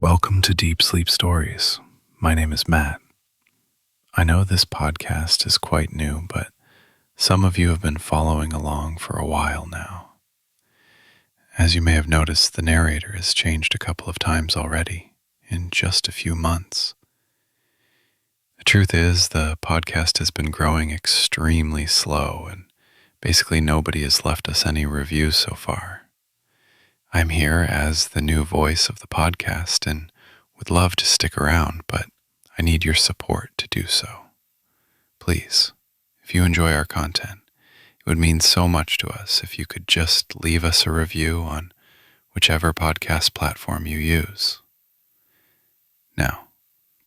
Welcome to Deep Sleep Stories. My name is Matt. I know this podcast is quite new, but some of you have been following along for a while now. As you may have noticed, the narrator has changed a couple of times already in just a few months. The truth is, the podcast has been growing extremely slow, and basically nobody has left us any reviews so far. I'm here as the new voice of the podcast and would love to stick around, but I need your support to do so. Please, if you enjoy our content, it would mean so much to us if you could just leave us a review on whichever podcast platform you use. Now,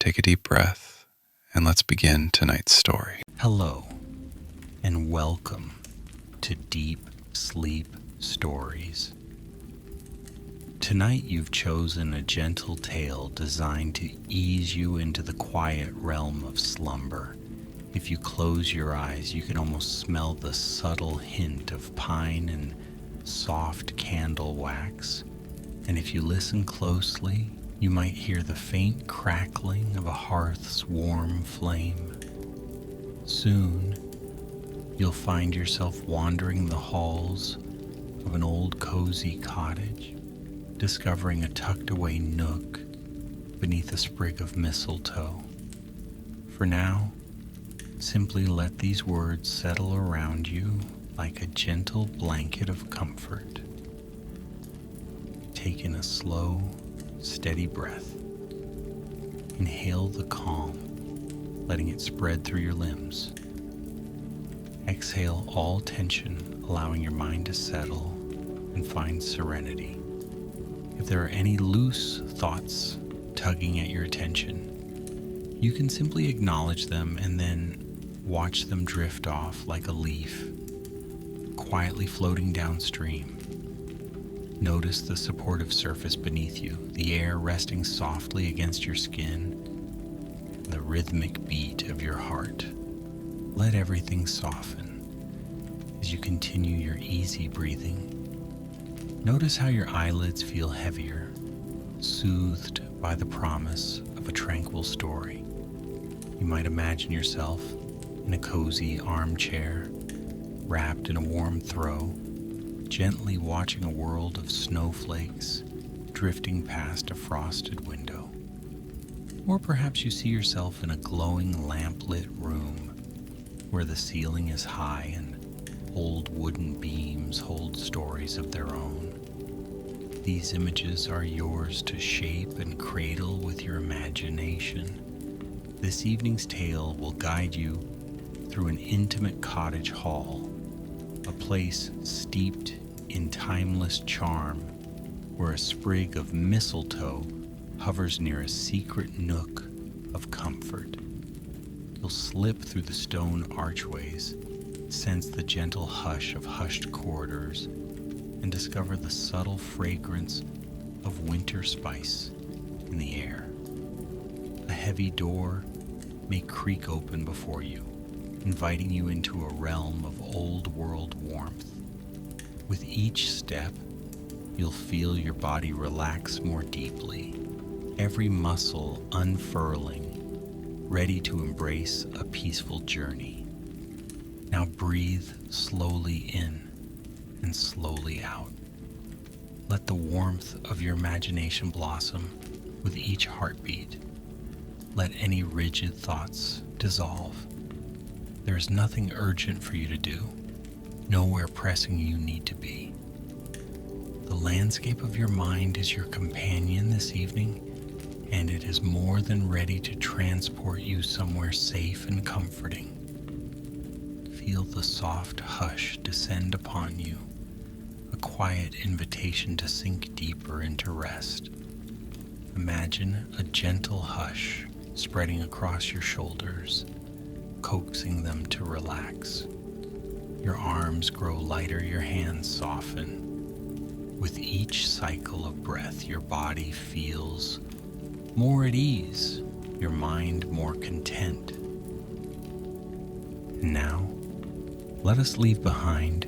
take a deep breath and let's begin tonight's story. Hello, and welcome to Deep Sleep Stories. Tonight you've chosen a gentle tale designed to ease you into the quiet realm of slumber. If you close your eyes, you can almost smell the subtle hint of pine and soft candle wax. And if you listen closely, you might hear the faint crackling of a hearth's warm flame. Soon, you'll find yourself wandering the halls of an old cozy cottage, discovering a tucked-away nook beneath a sprig of mistletoe. For now, simply let these words settle around you like a gentle blanket of comfort. Take in a slow, steady breath. Inhale the calm, letting it spread through your limbs. Exhale all tension, allowing your mind to settle and find serenity. If there are any loose thoughts tugging at your attention, you can simply acknowledge them and then watch them drift off like a leaf, quietly floating downstream. Notice the supportive surface beneath you, the air resting softly against your skin, and the rhythmic beat of your heart. Let everything soften as you continue your easy breathing. Notice how your eyelids feel heavier, soothed by the promise of a tranquil story. You might imagine yourself in a cozy armchair, wrapped in a warm throw, gently watching a world of snowflakes drifting past a frosted window. Or perhaps you see yourself in a glowing lamp-lit room where the ceiling is high and old wooden beams hold stories of their own. These images are yours to shape and cradle with your imagination. This evening's tale will guide you through an intimate cottage hall, a place steeped in timeless charm, where a sprig of mistletoe hovers near a secret nook of comfort. You'll slip through the stone archways, sense the gentle hush of hushed corridors, and discover the subtle fragrance of winter spice in the air. A heavy door may creak open before you, inviting you into a realm of old-world warmth. With each step, you'll feel your body relax more deeply, every muscle unfurling, ready to embrace a peaceful journey. Now breathe slowly in and slowly out. Let the warmth of your imagination blossom with each heartbeat. Let any rigid thoughts dissolve. There is nothing urgent for you to do, nowhere pressing you need to be. The landscape of your mind is your companion this evening, and it is more than ready to transport you somewhere safe and comforting. Feel the soft hush descend upon you, a quiet invitation to sink deeper into rest. Imagine a gentle hush spreading across your shoulders, coaxing them to relax. Your arms grow lighter, your hands soften. With each cycle of breath, your body feels more at ease, your mind more content. And now, let us leave behind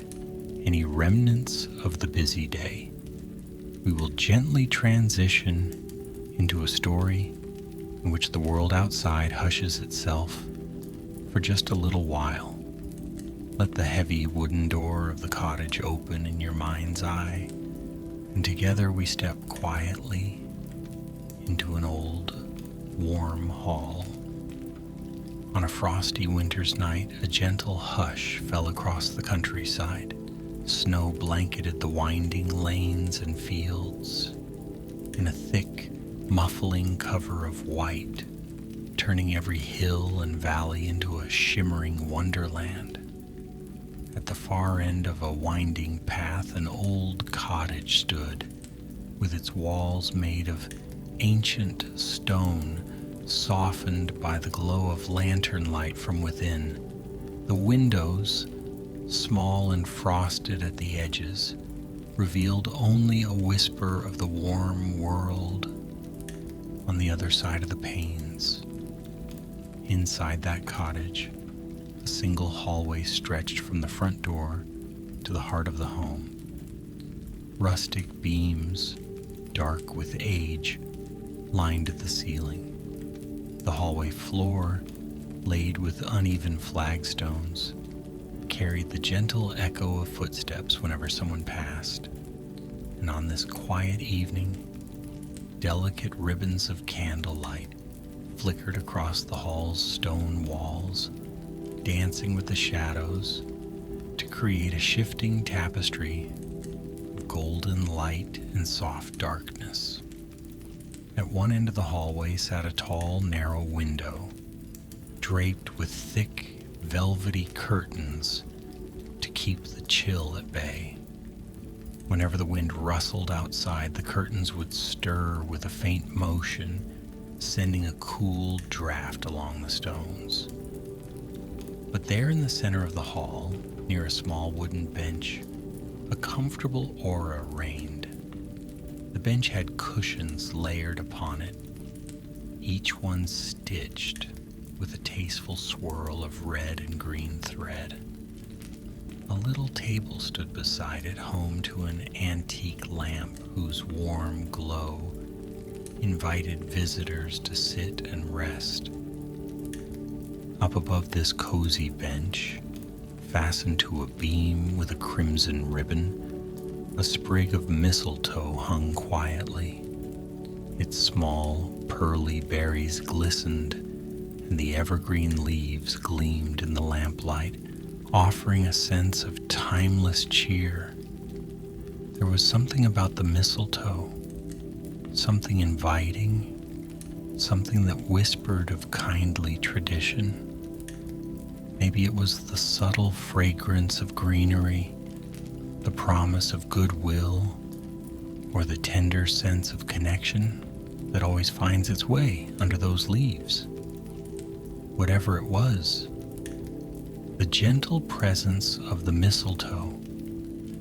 any remnants of the busy day. We will gently transition into a story in which the world outside hushes itself for just a little while. Let the heavy wooden door of the cottage open in your mind's eye, and together we step quietly into an old, warm hall. On a frosty winter's night, a gentle hush fell across the countryside. Snow blanketed the winding lanes and fields in a thick, muffling cover of white, turning every hill and valley into a shimmering wonderland. At the far end of a winding path, an old cottage stood, with its walls made of ancient stone, softened by the glow of lantern light from within. The windows, small and frosted at the edges, revealed only a whisper of the warm world on the other side of the panes. Inside that cottage, a single hallway stretched from the front door to the heart of the home. Rustic beams, dark with age, lined the ceiling. The hallway floor, laid with uneven flagstones, carried the gentle echo of footsteps whenever someone passed. And on this quiet evening, delicate ribbons of candlelight flickered across the hall's stone walls, dancing with the shadows to create a shifting tapestry of golden light and soft darkness. At one end of the hallway sat a tall, narrow window, draped with thick, velvety curtains to keep the chill at bay. Whenever the wind rustled outside, the curtains would stir with a faint motion, sending a cool draft along the stones. But there in the center of the hall, near a small wooden bench, a comfortable aura reigned. The bench had cushions layered upon it, each one stitched with a tasteful swirl of red and green thread. A little table stood beside it, home to an antique lamp whose warm glow invited visitors to sit and rest. Up above this cozy bench, fastened to a beam with a crimson ribbon, a sprig of mistletoe hung quietly. Its small, pearly berries glistened, and the evergreen leaves gleamed in the lamplight, offering a sense of timeless cheer. There was something about the mistletoe, something inviting, something that whispered of kindly tradition. Maybe it was the subtle fragrance of greenery, the promise of goodwill, or the tender sense of connection that always finds its way under those leaves. Whatever it was, the gentle presence of the mistletoe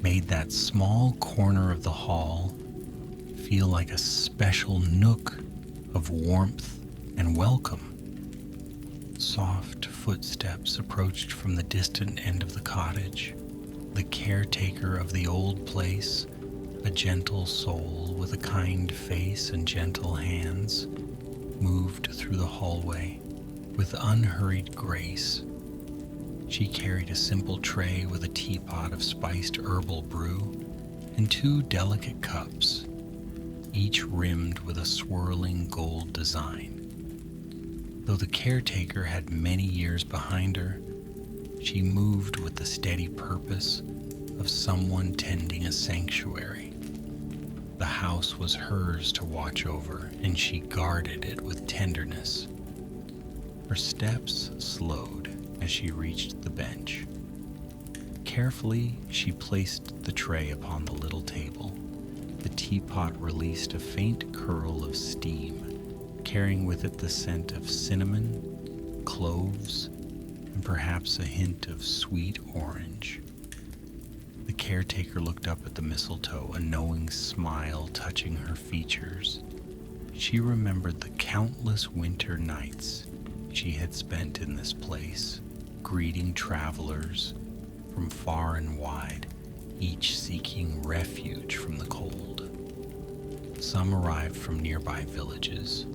made that small corner of the hall feel like a special nook of warmth and welcome. Soft footsteps approached from the distant end of the cottage. The caretaker of the old place, a gentle soul with a kind face and gentle hands, moved through the hallway with unhurried grace. She carried a simple tray with a teapot of spiced herbal brew and two delicate cups, each rimmed with a swirling gold design. Though the caretaker had many years behind her, she moved with the steady purpose of someone tending a sanctuary. The house was hers to watch over, and she guarded it with tenderness. Her steps slowed as she reached the bench. Carefully, she placed the tray upon the little table. The teapot released a faint curl of steam, carrying with it the scent of cinnamon, cloves, and perhaps a hint of sweet orange. The caretaker looked up at the mistletoe, a knowing smile touching her features. She remembered the countless winter nights she had spent in this place, greeting travelers from far and wide, each seeking refuge from the cold. Some arrived from nearby villages,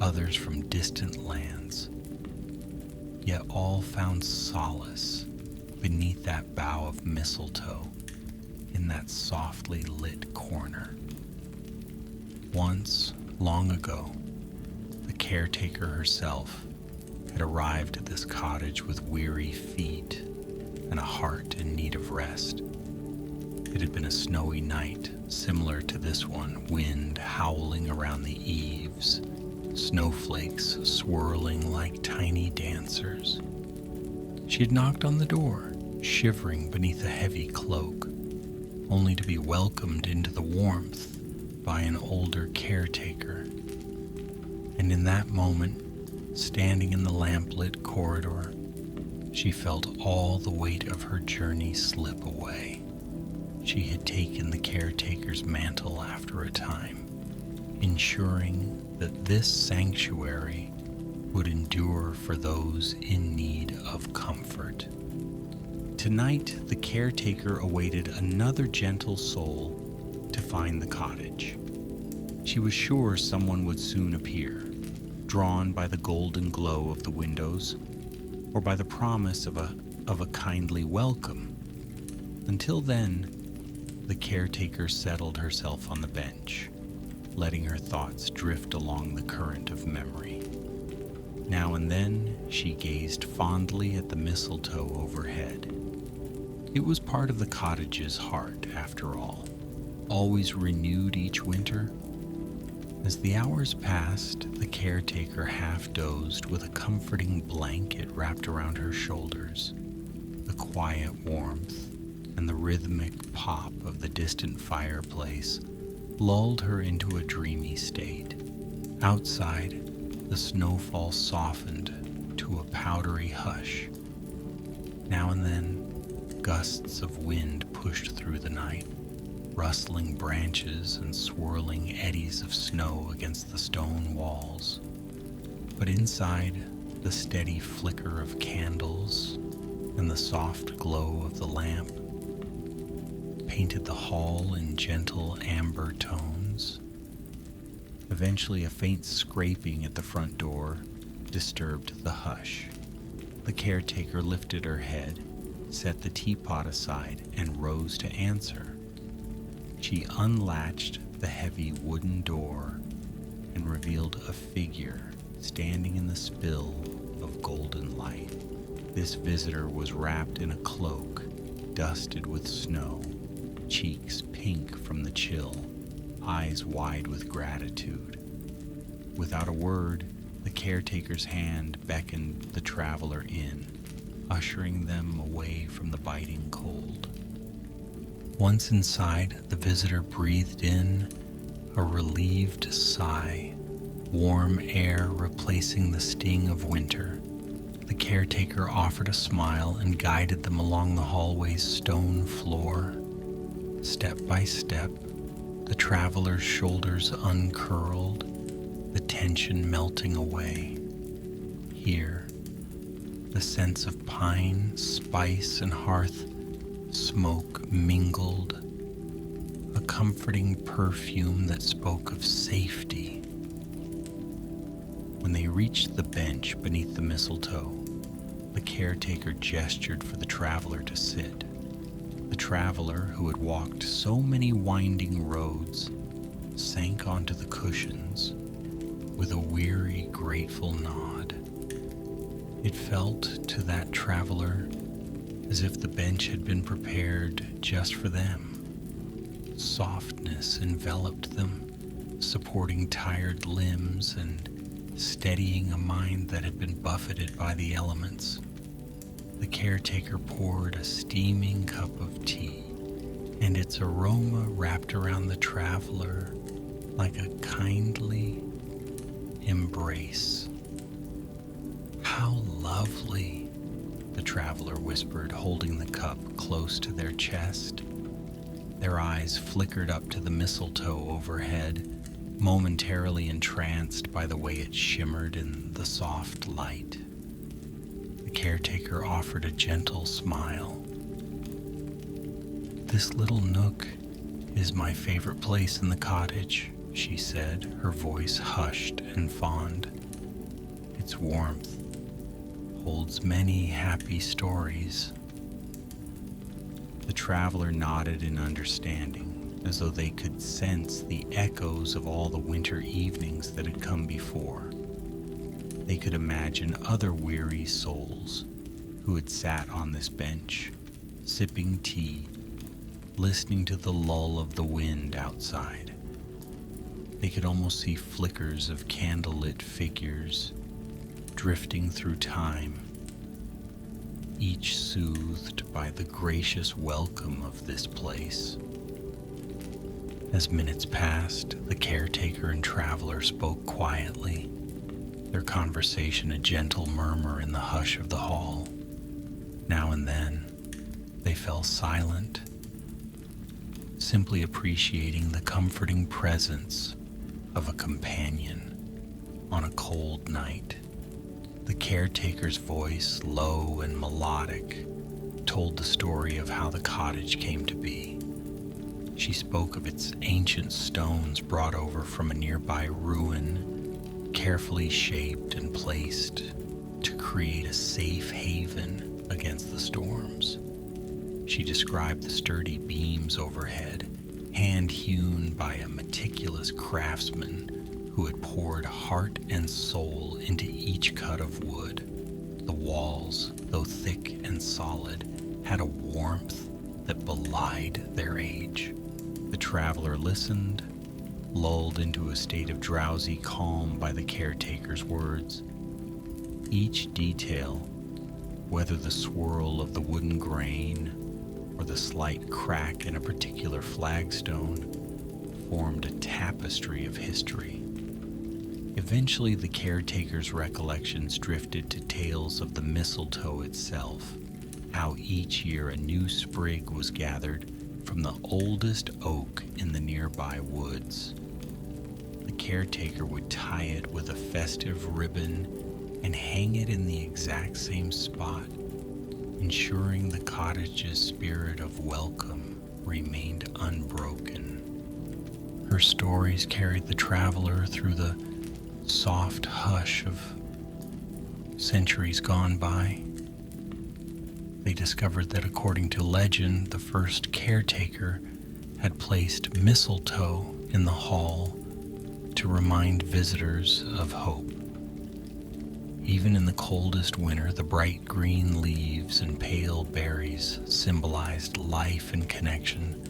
others from distant lands, yet all found solace beneath that bough of mistletoe in that softly lit corner. Once, long ago, the caretaker herself had arrived at this cottage with weary feet and a heart in need of rest. It had been a snowy night, similar to this one, wind howling around the eaves, snowflakes swirling like tiny dancers. She had knocked on the door, shivering beneath a heavy cloak, only to be welcomed into the warmth by an older caretaker. And in that moment, standing in the lamplit corridor, she felt all the weight of her journey slip away. She had taken the caretaker's mantle after a time, ensuring that this sanctuary would endure for those in need of comfort. Tonight, the caretaker awaited another gentle soul to find the cottage. She was sure someone would soon appear, drawn by the golden glow of the windows or by the promise of a kindly welcome. Until then, the caretaker settled herself on the bench, letting her thoughts drift along the current of memory. Now and then, she gazed fondly at the mistletoe overhead. It was part of the cottage's heart, after all, always renewed each winter. As the hours passed, the caretaker half dozed with a comforting blanket wrapped around her shoulders. The quiet warmth and the rhythmic pop of the distant fireplace lulled her into a dreamy state. Outside, the snowfall softened to a powdery hush. Now and then, gusts of wind pushed through the night, rustling branches and swirling eddies of snow against the stone walls. But inside, the steady flicker of candles and the soft glow of the lamp painted the hall in gentle amber tones. Eventually, a faint scraping at the front door disturbed the hush. The caretaker lifted her head, set the teapot aside, and rose to answer. She unlatched the heavy wooden door and revealed a figure standing in the spill of golden light. This visitor was wrapped in a cloak dusted with snow, cheeks pink from the chill, eyes wide with gratitude. Without a word, the caretaker's hand beckoned the traveler in, ushering them away from the biting cold. Once inside, the visitor breathed in a relieved sigh, warm air replacing the sting of winter. The caretaker offered a smile and guided them along the hallway's stone floor. Step by step, the traveler's shoulders uncurled, the tension melting away. Here, the scents of pine, spice, and hearth smoke mingled, a comforting perfume that spoke of safety. When they reached the bench beneath the mistletoe, the caretaker gestured for the traveler to sit. The traveler, who had walked so many winding roads, sank onto the cushions with a weary, grateful nod. It felt to that traveler as if the bench had been prepared just for them. Softness enveloped them, supporting tired limbs and steadying a mind that had been buffeted by the elements. The caretaker poured a steaming cup of tea, and its aroma wrapped around the traveler like a kindly embrace. "How lovely," the traveler whispered, holding the cup close to their chest. Their eyes flickered up to the mistletoe overhead, momentarily entranced by the way it shimmered in the soft light. The caretaker offered a gentle smile. "This little nook is my favorite place in the cottage," she said, her voice hushed and fond. Its warmth holds many happy stories. The traveler nodded in understanding, as though they could sense the echoes of all the winter evenings that had come before. They could imagine other weary souls who had sat on this bench, sipping tea, listening to the lull of the wind outside. They could almost see flickers of candlelit figures drifting through time, each soothed by the gracious welcome of this place. As minutes passed, the caretaker and traveler spoke quietly, their conversation a gentle murmur in the hush of the hall. Now and then, they fell silent, simply appreciating the comforting presence of a companion on a cold night. The caretaker's voice, low and melodic, told the story of how the cottage came to be. She spoke of its ancient stones brought over from a nearby ruin, carefully shaped and placed to create a safe haven against the storms. She described the sturdy beams overhead, hand-hewn by a meticulous craftsman who had poured heart and soul into each cut of wood. The walls, though thick and solid, had a warmth that belied their age. The traveler listened, lulled into a state of drowsy calm by the caretaker's words. Each detail, whether the swirl of the wooden grain or the slight crack in a particular flagstone, formed a tapestry of history. Eventually, the caretaker's recollections drifted to tales of the mistletoe itself, how each year a new sprig was gathered from the oldest oak in the nearby woods. The caretaker would tie it with a festive ribbon and hang it in the exact same spot, ensuring the cottage's spirit of welcome remained unbroken. Her stories carried the traveler through the soft hush of centuries gone by. They discovered that according to legend, the first caretaker had placed mistletoe in the hall to remind visitors of hope. Even in the coldest winter, the bright green leaves and pale berries symbolized life and connection,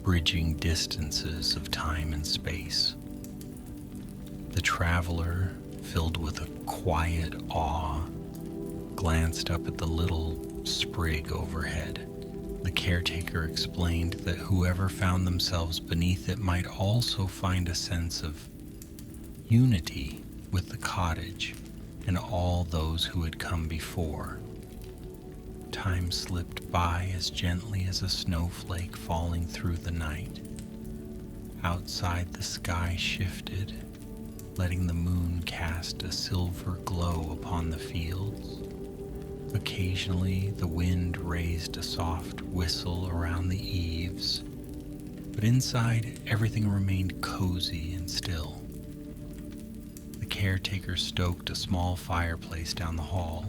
bridging distances of time and space. The traveler, filled with a quiet awe, glanced up at the little sprig overhead. The caretaker explained that whoever found themselves beneath it might also find a sense of unity with the cottage and all those who had come before. Time slipped by as gently as a snowflake falling through the night. Outside, the sky shifted, letting the moon cast a silver glow upon the fields. Occasionally, the wind raised a soft whistle around the eaves, but inside, everything remained cozy and still. The caretaker stoked a small fireplace down the hall,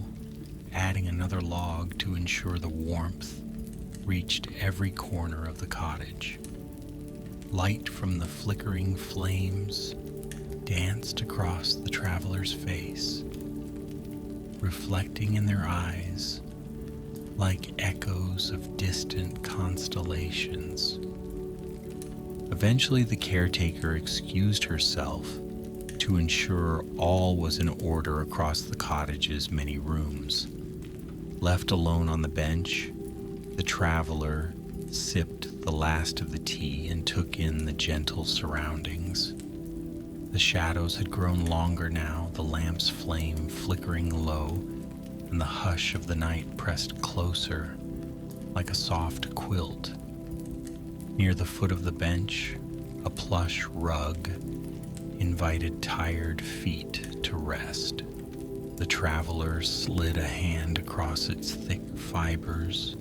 adding another log to ensure the warmth reached every corner of the cottage. Light from the flickering flames danced across the traveler's face, reflecting in their eyes like echoes of distant constellations. Eventually, the caretaker excused herself to ensure all was in order across the cottage's many rooms. Left alone on the bench, the traveler sipped the last of the tea and took in the gentle surroundings. The shadows had grown longer now, the lamp's flame flickering low, and the hush of the night pressed closer, like a soft quilt. Near the foot of the bench, a plush rug invited tired feet to rest. The traveler slid a hand across its thick fibers,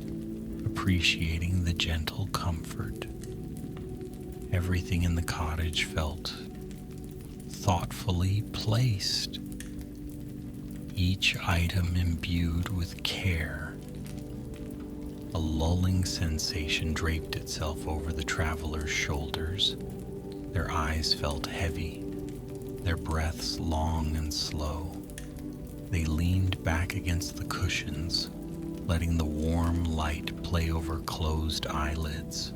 appreciating the gentle comfort. Everything in the cottage felt thoughtfully placed, each item imbued with care. A lulling sensation draped itself over the traveler's shoulders. Their eyes felt heavy, their breaths long and slow. They leaned back against the cushions, letting the warm light play over closed eyelids.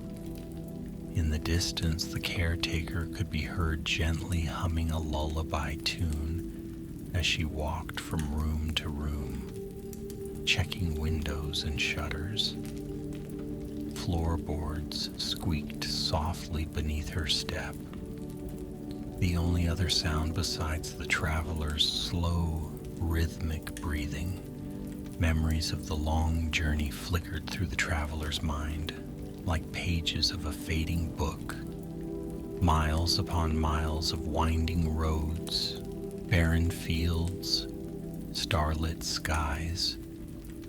In the distance, the caretaker could be heard gently humming a lullaby tune as she walked from room to room, checking windows and shutters. Floorboards squeaked softly beneath her step. The only other sound besides the traveler's slow, rhythmic breathing. Memories of the long journey flickered through the traveler's mind, like pages of a fading book. Miles upon miles of winding roads, barren fields, starlit skies,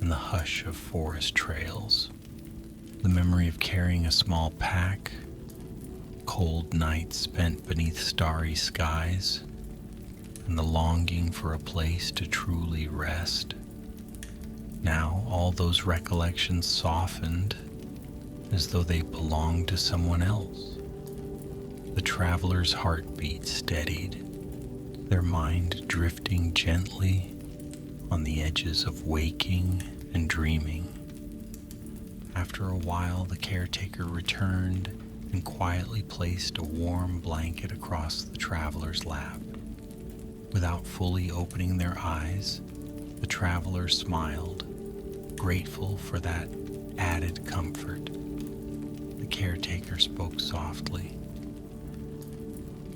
and the hush of forest trails. The memory of carrying a small pack, cold nights spent beneath starry skies, and the longing for a place to truly rest. Now all those recollections softened as though they belonged to someone else. The traveler's heartbeat steadied, their mind drifting gently on the edges of waking and dreaming. After a while, the caretaker returned and quietly placed a warm blanket across the traveler's lap. Without fully opening their eyes, the traveler smiled, grateful for that added comfort. The caretaker spoke softly.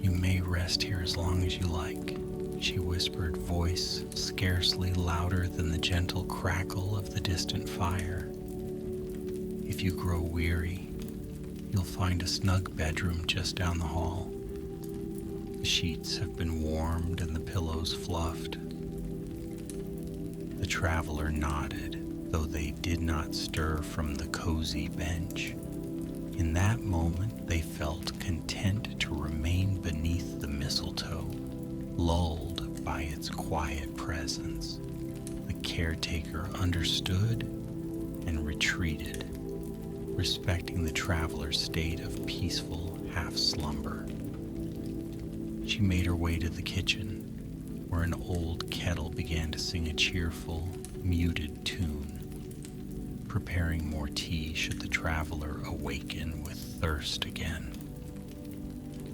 "You may rest here as long as you like," she whispered, voice scarcely louder than the gentle crackle of the distant fire. "If you grow weary, you'll find a snug bedroom just down the hall. The sheets have been warmed and the pillows fluffed." The traveler nodded, though they did not stir from the cozy bench. In that moment, they felt content to remain beneath the mistletoe, lulled by its quiet presence. The caretaker understood and retreated, respecting the traveler's state of peaceful half-slumber. She made her way to the kitchen, where an old kettle began to sing a cheerful, muted tune, preparing more tea should the traveler awaken with thirst again.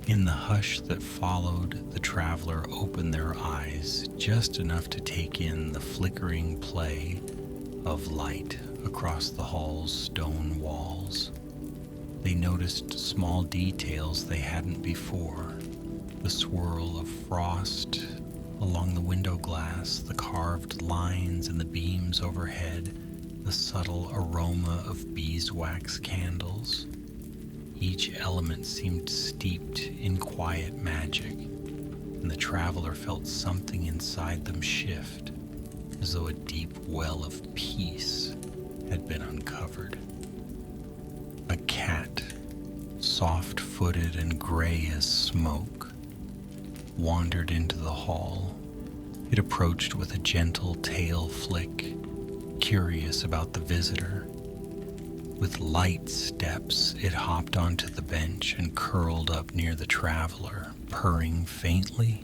In the hush that followed, the traveler opened their eyes just enough to take in the flickering play of light across the hall's stone walls. They noticed small details they hadn't before: the swirl of frost along the window glass, the carved lines in the beams overhead, the subtle aroma of beeswax candles. Each element seemed steeped in quiet magic, and the traveler felt something inside them shift, as though a deep well of peace had been uncovered. A cat, soft-footed and gray as smoke, wandered into the hall. It approached with a gentle tail flick, curious about the visitor. With light steps, it hopped onto the bench and curled up near the traveler, purring faintly.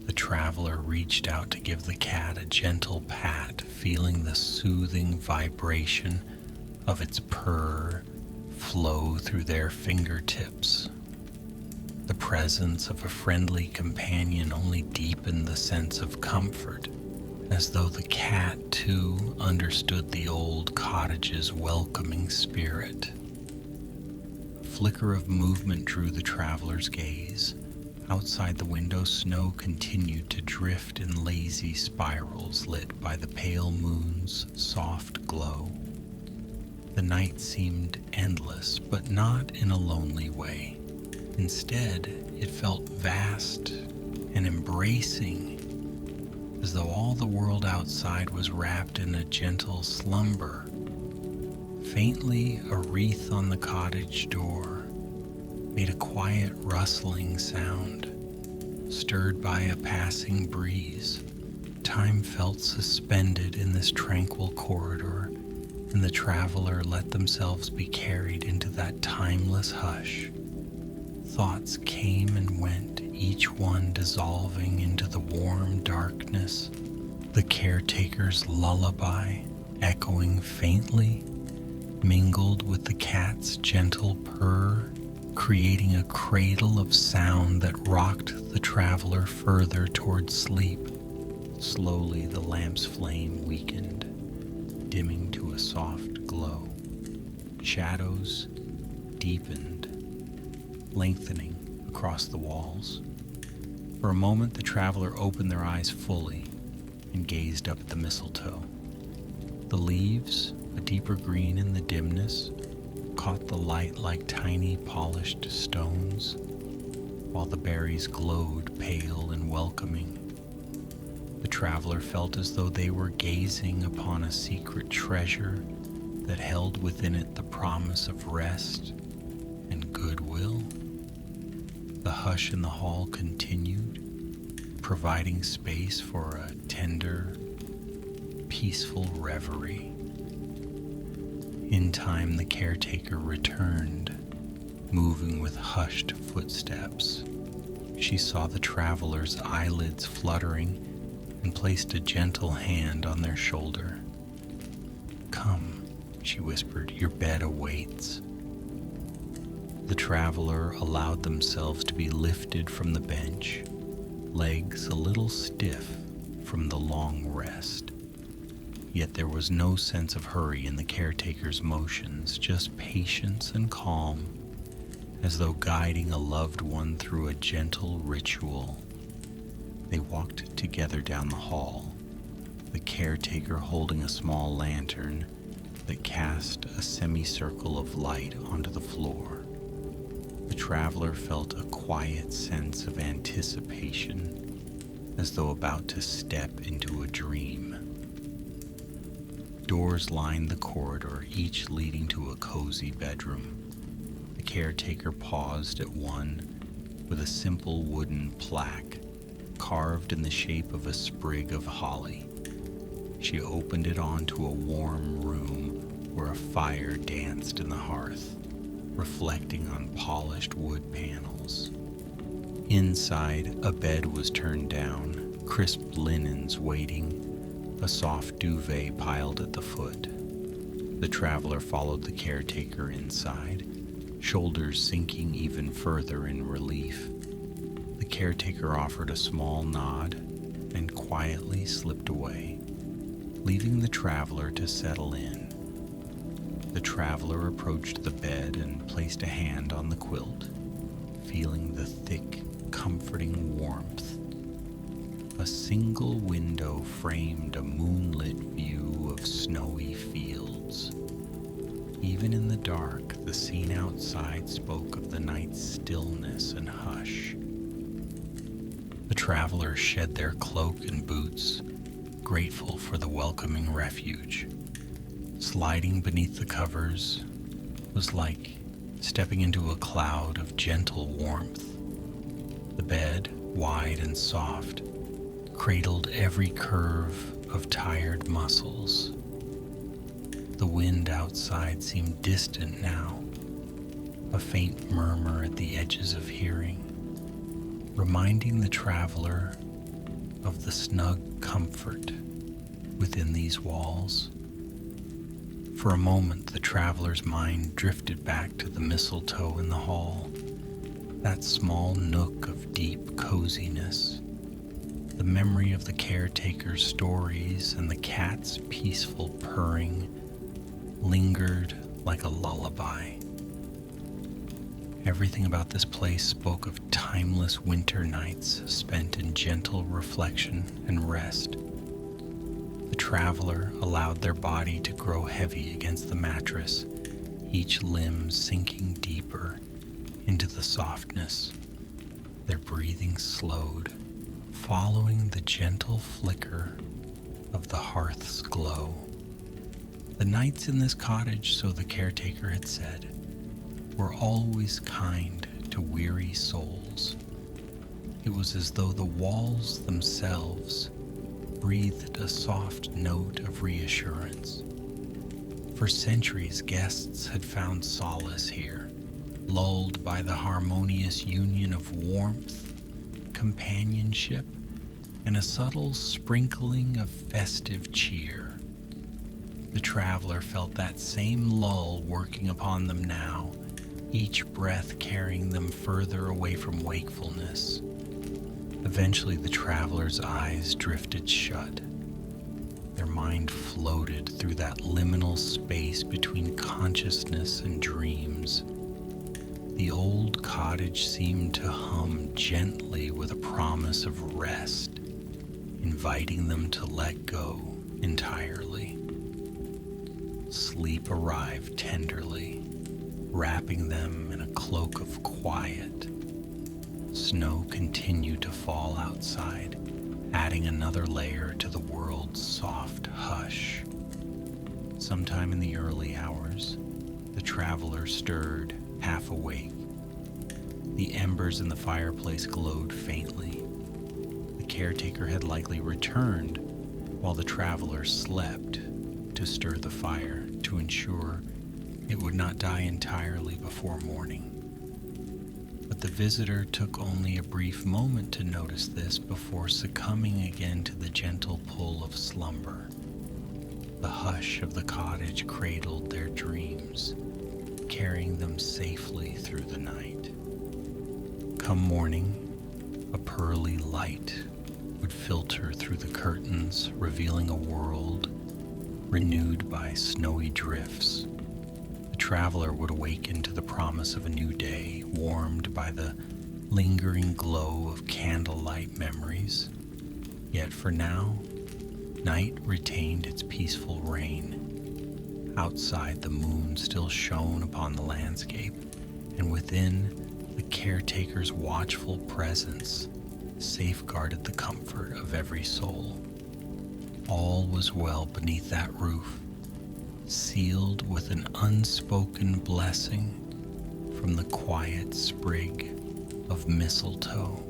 The traveler reached out to give the cat a gentle pat, feeling the soothing vibration of its purr flow through their fingertips. The presence of a friendly companion only deepened the sense of comfort, as though the cat, too, understood the old cottage's welcoming spirit. A flicker of movement drew the traveler's gaze. Outside the window, snow continued to drift in lazy spirals lit by the pale moon's soft glow. The night seemed endless, but not in a lonely way. Instead, it felt vast and embracing, as though all the world outside was wrapped in a gentle slumber. Faintly, a wreath on the cottage door made a quiet rustling sound. stirred by a passing breeze. Time felt suspended in this tranquil corridor, and the traveler let themselves be carried into that timeless hush. Thoughts came and went, each one dissolving into the warm darkness, the caretaker's lullaby echoing faintly, mingled with the cat's gentle purr, creating a cradle of sound that rocked the traveler further toward sleep. Slowly the lamp's flame weakened, dimming to a soft glow. Shadows deepened, lengthening across the walls. For a moment the traveler opened their eyes fully and gazed up at the mistletoe. The leaves, a deeper green in the dimness, caught the light like tiny polished stones, while the berries glowed pale and welcoming. The traveler felt as though they were gazing upon a secret treasure that held within it the promise of rest and goodwill. The hush in the hall continued, providing space for a tender, peaceful reverie. In time, the caretaker returned, moving with hushed footsteps. She saw the traveler's eyelids fluttering and placed a gentle hand on their shoulder. "Come," she whispered, "your bed awaits." The traveler allowed themselves to be lifted from the bench, legs a little stiff from the long rest. Yet there was no sense of hurry in the caretaker's motions, just patience and calm, as though guiding a loved one through a gentle ritual. They walked together down the hall, the caretaker holding a small lantern that cast a semicircle of light onto the floor. The traveler felt a quiet sense of anticipation, as though about to step into a dream. Doors lined the corridor, each leading to a cozy bedroom. The caretaker paused at one with a simple wooden plaque carved in the shape of a sprig of holly. She opened it onto a warm room where a fire danced in the hearth, reflecting on polished wood panels. Inside, a bed was turned down, crisp linens waiting, a soft duvet piled at the foot. The traveler followed the caretaker inside, shoulders sinking even further in relief. The caretaker offered a small nod and quietly slipped away, leaving the traveler to settle in. The traveler approached the bed and placed a hand on the quilt, feeling the thick, comforting warmth. A single window framed a moonlit view of snowy fields. Even in the dark, the scene outside spoke of the night's stillness and hush. The travelers shed their cloak and boots, grateful for the welcoming refuge. Sliding beneath the covers was like stepping into a cloud of gentle warmth. The bed, wide and soft, cradled every curve of tired muscles. The wind outside seemed distant now, a faint murmur at the edges of hearing, reminding the traveler of the snug comfort within these walls. For a moment, the traveler's mind drifted back to the mistletoe in the hall, that small nook of deep coziness. The memory of the caretaker's stories and the cat's peaceful purring lingered like a lullaby. Everything about this place spoke of timeless winter nights spent in gentle reflection and rest. The traveler allowed their body to grow heavy against the mattress, each limb sinking deeper into the softness. Their breathing slowed, following the gentle flicker of the hearth's glow. The nights in this cottage, so the caretaker had said, were always kind to weary souls. It was as though the walls themselves breathed a soft note of reassurance. For centuries, guests had found solace here, lulled by the harmonious union of warmth, companionship, and a subtle sprinkling of festive cheer. The traveler felt that same lull working upon them now, each breath carrying them further away from wakefulness. Eventually, the traveler's eyes drifted shut. Their mind floated through that liminal space between consciousness and dreams. The old cottage seemed to hum gently with a promise of rest, inviting them to let go entirely. Sleep arrived tenderly, wrapping them in a cloak of quiet. Snow continued to fall outside, adding another layer to the world's soft hush. Sometime in the early hours, the traveler stirred, half awake. The embers in the fireplace glowed faintly. The caretaker had likely returned while the traveler slept to stir the fire to ensure it would not die entirely before morning. But the visitor took only a brief moment to notice this before succumbing again to the gentle pull of slumber. The hush of the cottage cradled their dreams, carrying them safely through the night. Come morning, a pearly light would filter through the curtains, revealing a world renewed by snowy drifts. The traveler would awaken to the promise of a new day, warmed by the lingering glow of candlelight memories. Yet for now, night retained its peaceful reign. Outside, the moon still shone upon the landscape, and within, the caretaker's watchful presence safeguarded the comfort of every soul. All was well beneath that roof, sealed with an unspoken blessing from the quiet sprig of mistletoe.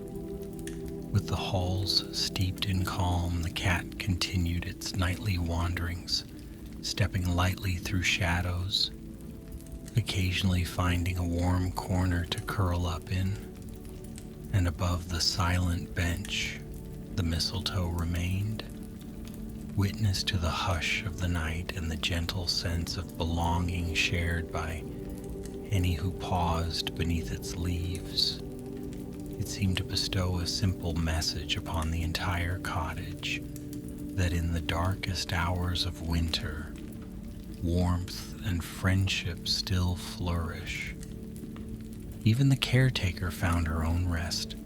With the halls steeped in calm, the cat continued its nightly wanderings, stepping lightly through shadows, occasionally finding a warm corner to curl up in. And above the silent bench, the mistletoe remained, witness to the hush of the night and the gentle sense of belonging shared by any who paused beneath its leaves. It seemed to bestow a simple message upon the entire cottage that in the darkest hours of winter, warmth and friendship still flourish. Even the caretaker found her own rest,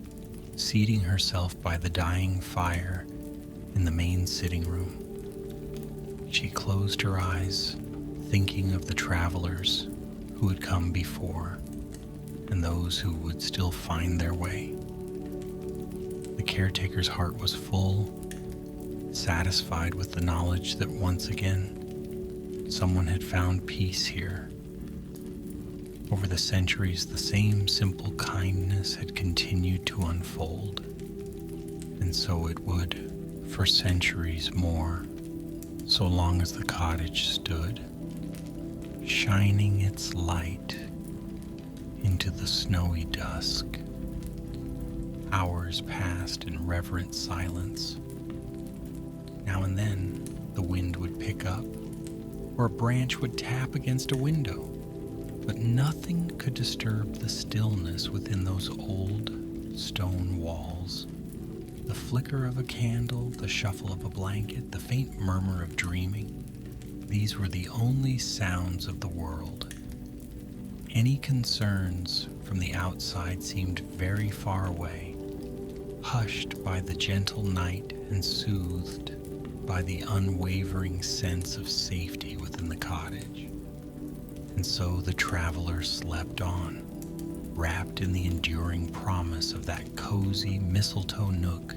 seating herself by the dying fire in the main sitting room. She closed her eyes, thinking of the travelers who had come before and those who would still find their way. The caretaker's heart was full, satisfied with the knowledge that once again someone had found peace here. Over the centuries, the same simple kindness had continued to unfold, and so it would for centuries more, so long as the cottage stood, shining its light into the snowy dusk. Hours passed in reverent silence. Now and then, the wind would pick up, or a branch would tap against a window, but nothing could disturb the stillness within those old stone walls. The flicker of a candle, the shuffle of a blanket, the faint murmur of dreaming, these were the only sounds of the world. Any concerns from the outside seemed very far away, hushed by the gentle night and soothed by the unwavering sense of safety within the cottage. And so the traveler slept on, wrapped in the enduring promise of that cozy mistletoe nook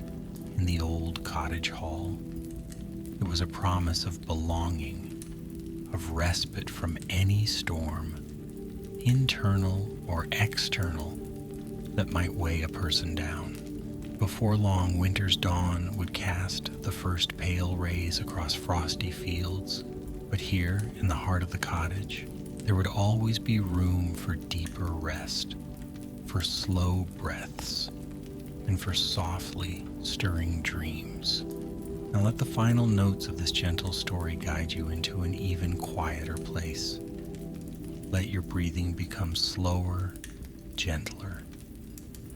in the old cottage hall. It was a promise of belonging, of respite from any storm, internal or external, that might weigh a person down. Before long, winter's dawn would cast the first pale rays across frosty fields, but here, in the heart of the cottage, there would always be room for deeper rest, for slow breaths, and for softly stirring dreams. Now let the final notes of this gentle story guide you into an even quieter place. Let your breathing become slower, gentler.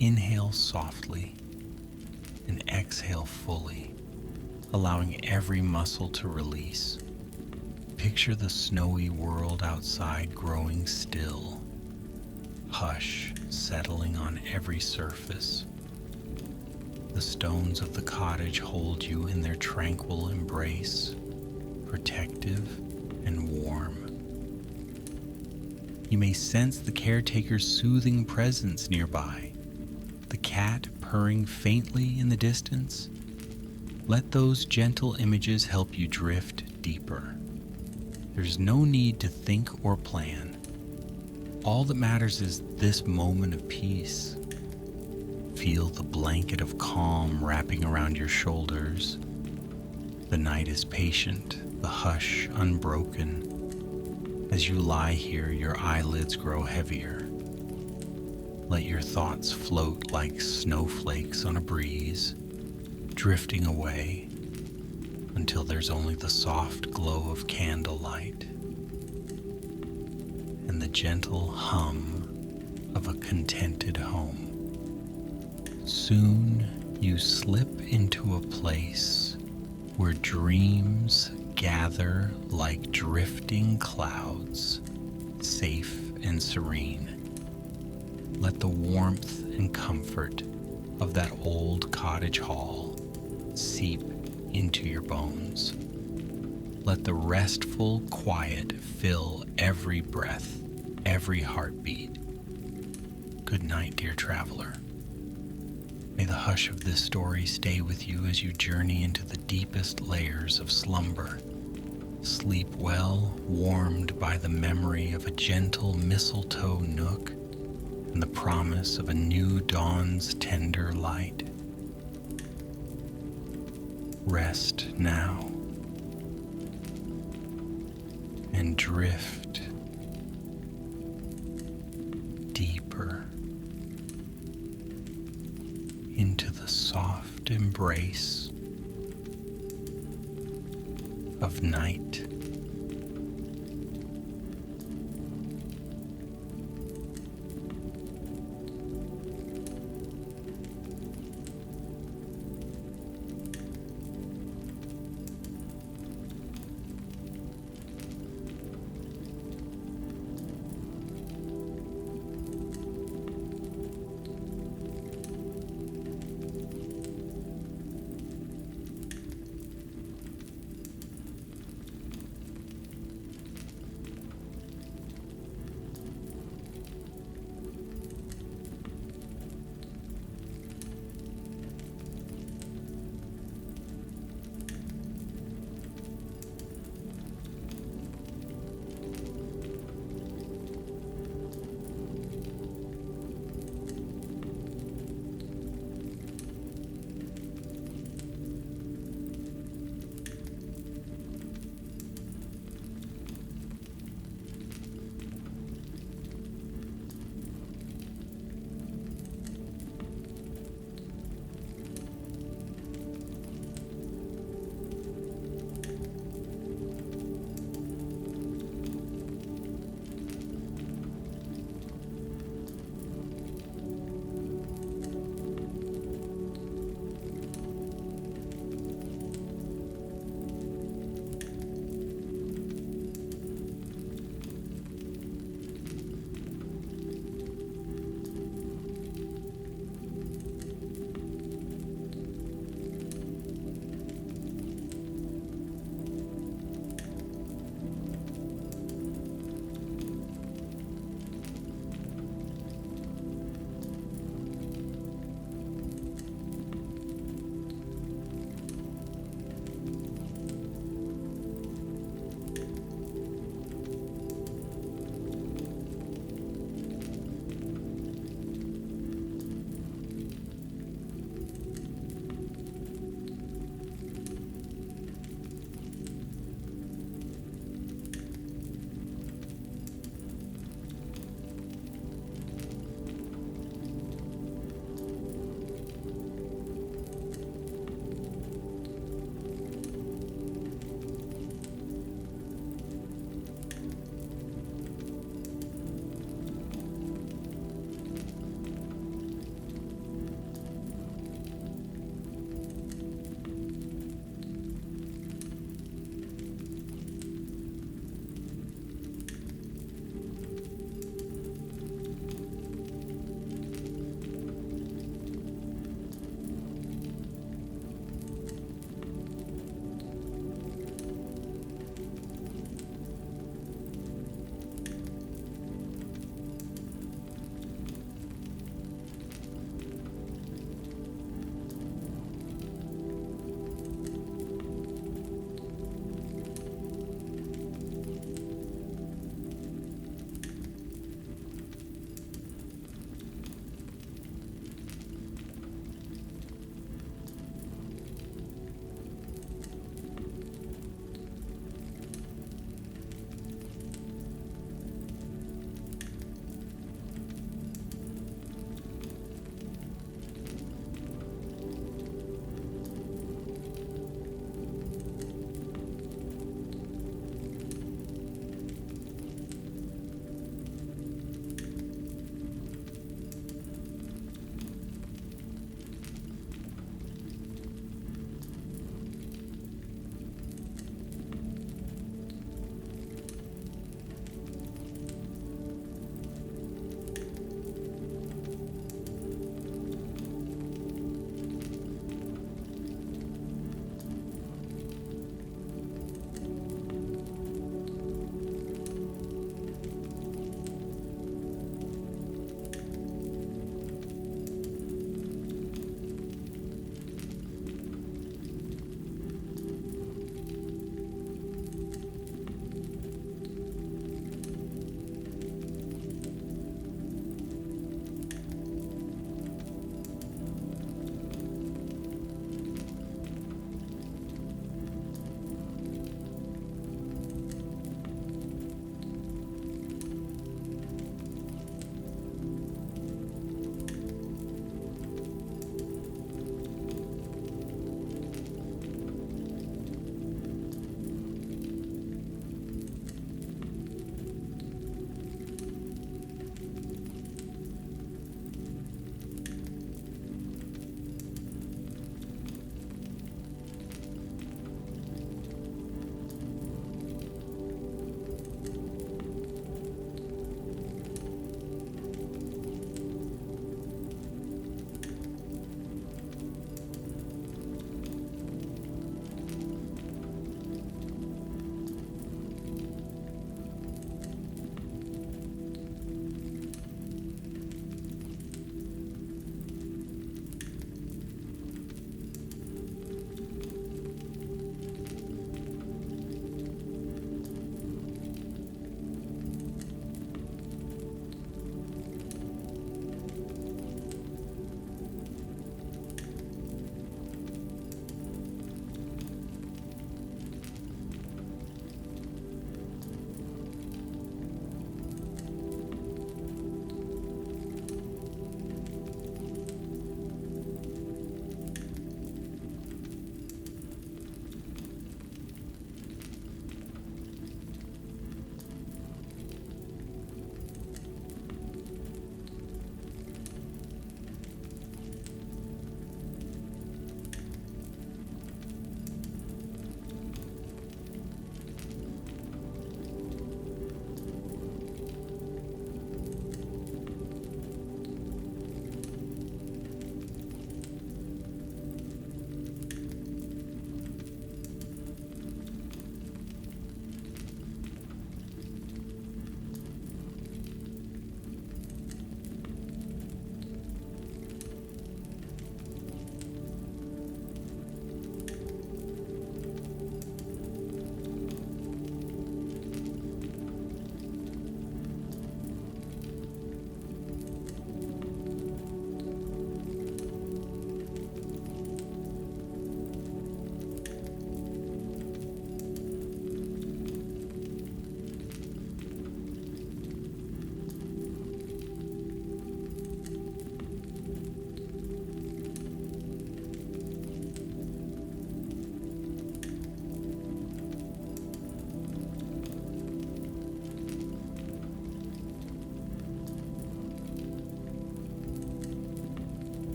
Inhale softly and exhale fully, allowing every muscle to release. Picture the snowy world outside growing still, hush settling on every surface. The stones of the cottage hold you in their tranquil embrace, protective and warm. You may sense the caretaker's soothing presence nearby, the cat purring faintly in the distance. Let those gentle images help you drift deeper. There's no need to think or plan. All that matters is this moment of peace. Feel the blanket of calm wrapping around your shoulders. The night is patient, the hush unbroken. As you lie here, your eyelids grow heavier. Let your thoughts float like snowflakes on a breeze, drifting away until there's only the soft glow of candlelight and the gentle hum of a contented home. Soon you slip into a place where dreams gather like drifting clouds, safe and serene. Let the warmth and comfort of that old cottage hall seep into your bones. Let the restful quiet fill every breath, every heartbeat. Good night, dear traveler. May the hush of this story stay with you as you journey into the deepest layers of slumber. Sleep well, warmed by the memory of a gentle mistletoe nook and the promise of a new dawn's tender light. Rest now and drift deeper into the soft embrace of night.